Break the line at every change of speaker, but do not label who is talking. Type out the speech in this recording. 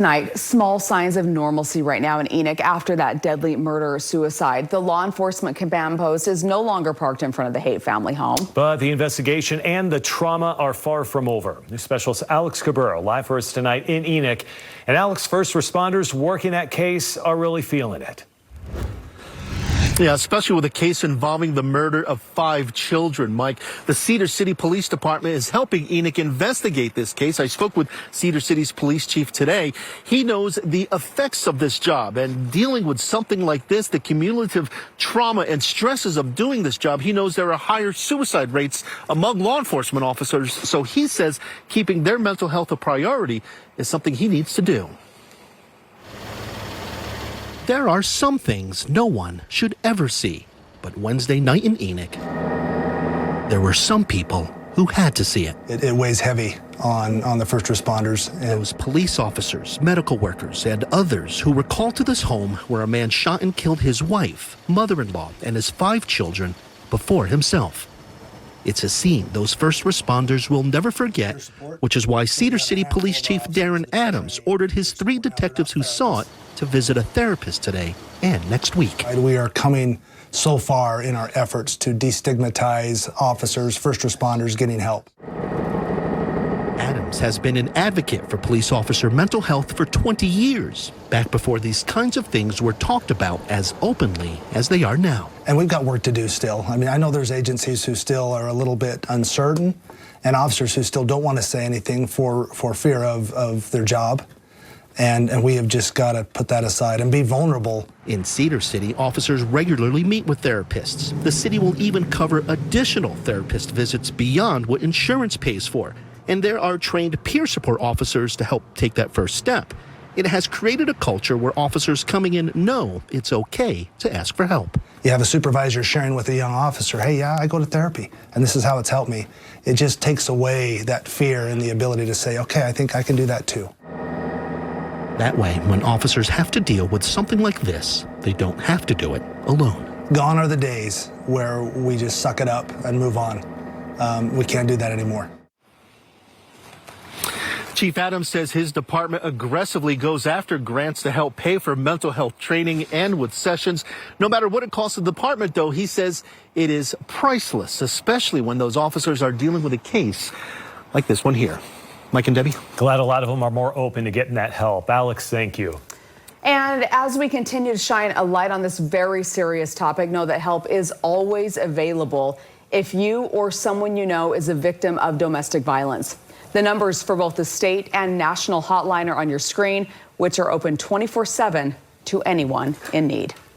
Tonight, small signs of normalcy right now in Enoch after that deadly murder-suicide. The law enforcement command post is no longer parked in front of the Haight family home.
But the investigation and the trauma are far from over. News specialist Alex Cabrera live for us tonight in Enoch. And Alex, first responders working that case are really feeling it.
Yeah, especially with a case involving the murder of 5 children, Mike. The Cedar City Police Department is helping Enoch investigate this case. I spoke with Cedar City's police chief today. He knows the effects of this job and dealing with something like this, the cumulative trauma and stresses of doing this job. He knows there are higher suicide rates among law enforcement officers. So he says keeping their mental health a priority is something he needs to do. There are some things no one should ever see. But Wednesday night in Enoch, there were some people who had to see it.
It weighs heavy on the first responders.
Those police officers, medical workers, and others who were called to this home where a man shot and killed his wife, mother-in-law, and his 5 children before himself. It's a scene those first responders will never forget, which is why Cedar City Police Chief Darren Adams ordered his 3 detectives who saw it to visit a therapist today and next week.
We are coming so far in our efforts to destigmatize officers, first responders getting help.
Adams has been an advocate for police officer mental health for 20 years, back before these kinds of things were talked about as openly as they are now.
And we've got work to do still. I mean, I know there's agencies who still are a little bit uncertain and officers who still don't want to say anything for fear of their job. And we have just got to put that aside and be vulnerable.
In Cedar City, officers regularly meet with therapists. The city will even cover additional therapist visits beyond what insurance pays for. And there are trained peer support officers to help take that first step. It has created a culture where officers coming in know it's okay to ask for help.
You have a supervisor sharing with a young officer, hey, yeah, I go to therapy, and this is how it's helped me. It just takes away that fear and the ability to say, okay, I think I can do that too.
That way, when officers have to deal with something like this, they don't have to do it alone.
Gone are the days where we just suck it up and move on. We can't do that anymore.
Chief Adams says his department aggressively goes after grants to help pay for mental health training and with sessions. No matter what it costs the department, though, he says it is priceless, especially when those officers are dealing with a case like this one here. Mike and Debbie.
Glad a lot of them are more open to getting that help. Alex, thank you.
And as we continue to shine a light on this very serious topic, know that help is always available if you or someone you know is a victim of domestic violence. The numbers for both the state and national hotline are on your screen, which are open 24/7 to anyone in need.